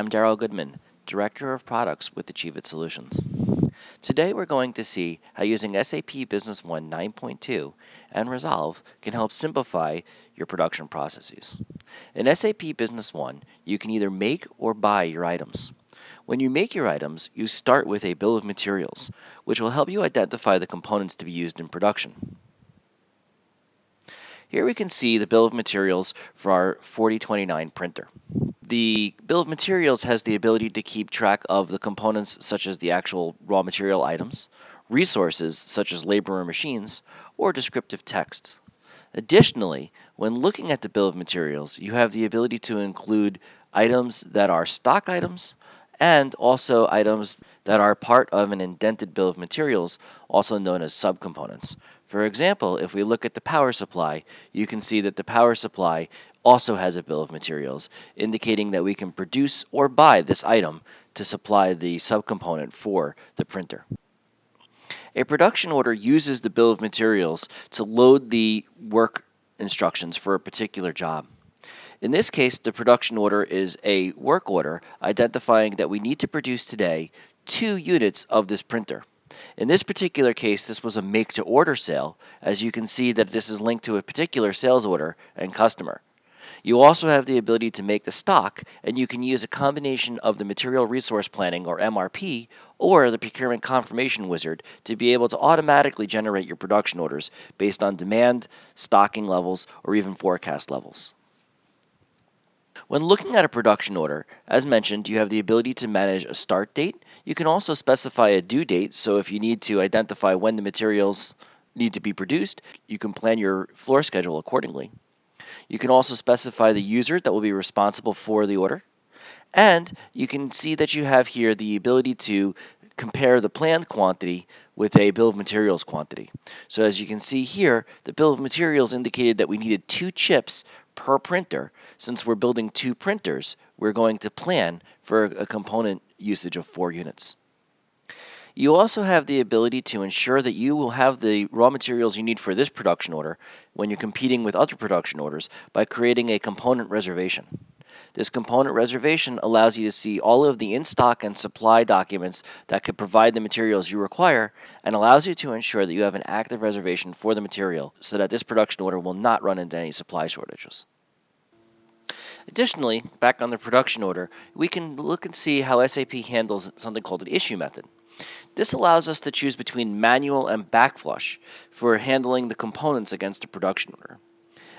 I'm Darrell Goodman, Director of Products with Achieve It Solutions. Today we're going to see how using SAP Business One 9.2 and Resolv can help simplify your production processes. In SAP Business One, you can either make or buy your items. When you make your items, you start with a bill of materials, which will help you identify the components to be used in production. Here we can see the bill of materials for our 4029 printer. The bill of materials has the ability to keep track of the components such as the actual raw material items, resources such as labor or machines, or descriptive text. Additionally, when looking at the bill of materials, you have the ability to include items that are stock items and also items that are part of an indented bill of materials, also known as subcomponents. For example, if we look at the power supply, you can see that the power supply also has a bill of materials, indicating that we can produce or buy this item to supply the subcomponent for the printer. A production order uses the bill of materials to load the work instructions for a particular job. In this case, the production order is a work order identifying that we need to produce today 2 units of this printer. In this particular case, this was a make-to-order sale, as you can see that this is linked to a particular sales order and customer. You also have the ability to make the stock, and you can use a combination of the Material Resource Planning, or MRP, or the Procurement Confirmation Wizard to be able to automatically generate your production orders based on demand, stocking levels, or even forecast levels. When looking at a production order, as mentioned, you have the ability to manage a start date. You can also specify a due date, so if you need to identify when the materials need to be produced, you can plan your floor schedule accordingly. You can also specify the user that will be responsible for the order. And you can see that you have here the ability to compare the planned quantity with a bill of materials quantity. So as you can see here, the bill of materials indicated that we needed 2 chips per printer. Since we're building 2 printers, we're going to plan for a component usage of 4 units. You also have the ability to ensure that you will have the raw materials you need for this production order when you're competing with other production orders by creating a component reservation. This component reservation allows you to see all of the in-stock and supply documents that could provide the materials you require and allows you to ensure that you have an active reservation for the material so that this production order will not run into any supply shortages. Additionally, back on the production order, we can look and see how SAP handles something called an issue method. This allows us to choose between manual and backflush for handling the components against a production order.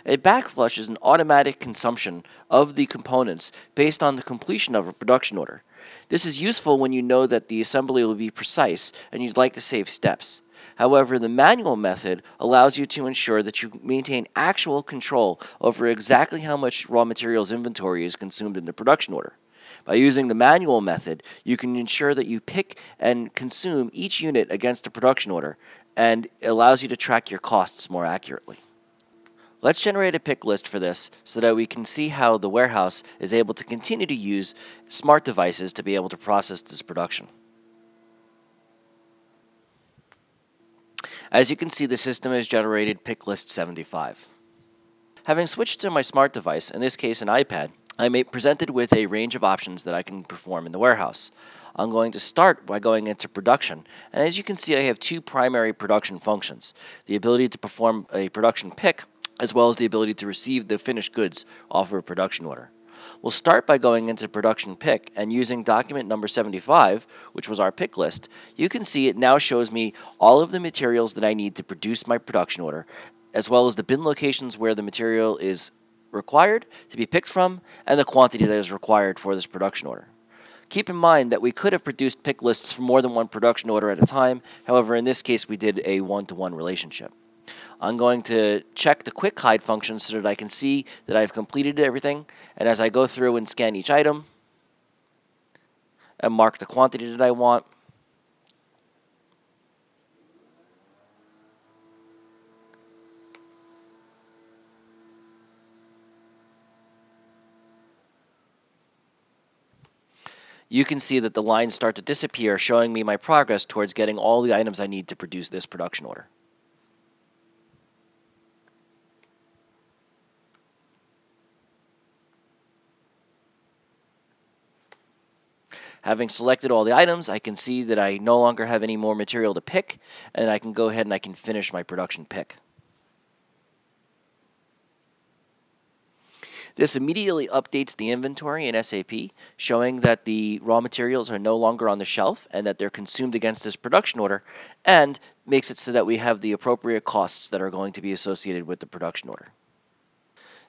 A backflush is an automatic consumption of the components based on the completion of a production order. This is useful when you know that the assembly will be precise and you'd like to save steps. However, the manual method allows you to ensure that you maintain actual control over exactly how much raw materials inventory is consumed in the production order. By using the manual method, you can ensure that you pick and consume each unit against a production order, and it allows you to track your costs more accurately. Let's generate a pick list for this so that we can see how the warehouse is able to continue to use smart devices to be able to process this production. As you can see, the system has generated pick list 75. Having switched to my smart device, in this case an iPad, I'm presented with a range of options that I can perform in the warehouse. I'm going to start by going into production, and as you can see I have 2 primary production functions, the ability to perform a production pick as well as the ability to receive the finished goods off of a production order. We'll start by going into production pick and using document number 75, which was our pick list. You can see it now shows me all of the materials that I need to produce my production order, as well as the bin locations where the material is required to be picked from and the quantity that is required for this production order. Keep in mind that we could have produced pick lists for more than one production order at a time. However, in this case, we did a one-to-one relationship. I'm going to check the quick hide function so that I can see that I've completed everything. And as I go through and scan each item and mark the quantity that I want, you can see that the lines start to disappear, showing me my progress towards getting all the items I need to produce this production order. Having selected all the items, I can see that I no longer have any more material to pick, and I can go ahead and I can finish my production pick. This immediately updates the inventory in SAP, showing that the raw materials are no longer on the shelf and that they're consumed against this production order, and makes it so that we have the appropriate costs that are going to be associated with the production order.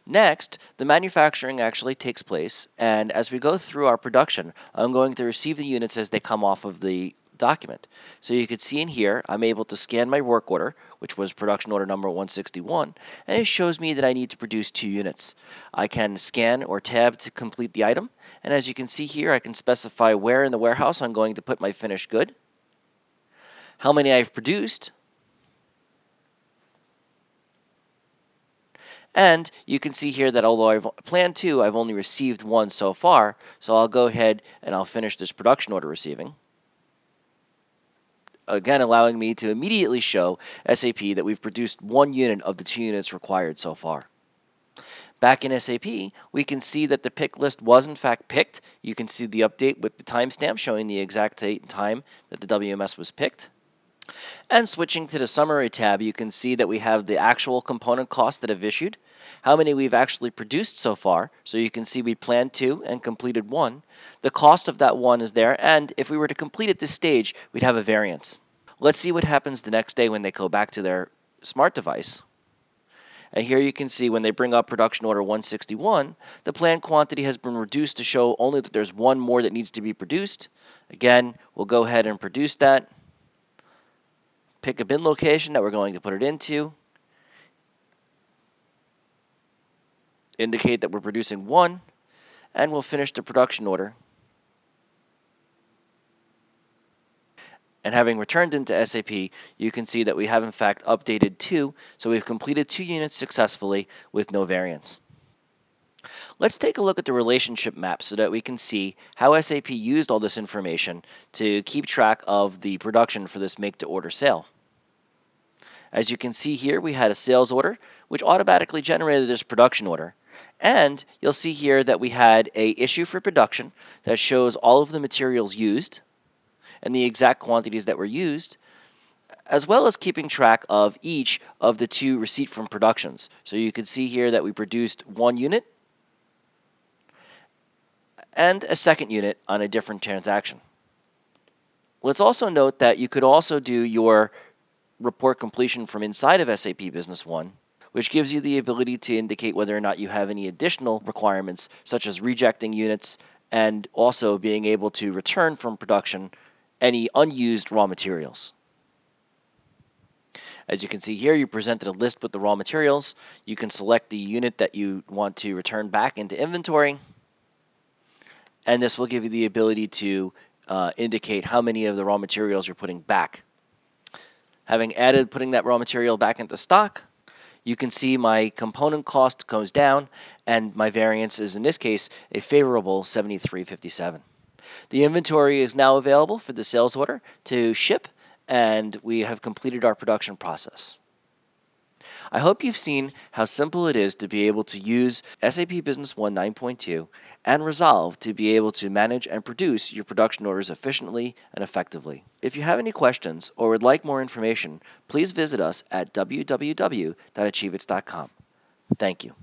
Next, the manufacturing actually takes place, and as we go through our production, I'm going to receive the units as they come off of the document. So you can see in here, I'm able to scan my work order, which was production order number 161, and it shows me that I need to produce 2 units. I can scan or tab to complete the item, and as you can see here, I can specify where in the warehouse I'm going to put my finished good, how many I've produced, and you can see here that although I've planned 2, I've only received 1 so far, so I'll go ahead and I'll finish this production order receiving. Again, allowing me to immediately show SAP that we've produced 1 unit of the 2 units required so far. Back in SAP, we can see that the pick list was in fact picked. You can see the update with the timestamp showing the exact date and time that the WMS was picked. And switching to the summary tab, you can see that we have the actual component costs that have issued, how many we've actually produced so far. So you can see we planned 2 and completed 1. The cost of that 1 is there, and if we were to complete at this stage, we'd have a variance. Let's see what happens the next day when they go back to their smart device. And here you can see when they bring up production order 161, the planned quantity has been reduced to show only that there's 1 more that needs to be produced. Again, we'll go ahead and produce that. Pick a bin location that we're going to put it into. Indicate that we're producing 1, and we'll finish the production order. And having returned into SAP, you can see that we have in fact updated 2, so we've completed 2 units successfully with no variance. Let's take a look at the relationship map so that we can see how SAP used all this information to keep track of the production for this make-to-order sale. As you can see here, we had a sales order, which automatically generated this production order. And you'll see here that we had an issue for production that shows all of the materials used and the exact quantities that were used, as well as keeping track of each of the 2 receipt from productions. So you can see here that we produced 1 unit and a second unit on a different transaction. Let's also note that you could also do your report completion from inside of SAP Business One, which gives you the ability to indicate whether or not you have any additional requirements, such as rejecting units and also being able to return from production any unused raw materials. As you can see here, you presented a list with the raw materials. You can select the unit that you want to return back into inventory, and this will give you the ability to indicate how many of the raw materials you're putting back. Having putting that raw material back into stock, you can see my component cost goes down, and my variance is, in this case, a favorable 73.57. The inventory is now available for the sales order to ship, and we have completed our production process. I hope you've seen how simple it is to be able to use SAP Business One 9.2 and Resolv to be able to manage and produce your production orders efficiently and effectively. If you have any questions or would like more information, please visit us at www.achieveit.com. Thank you.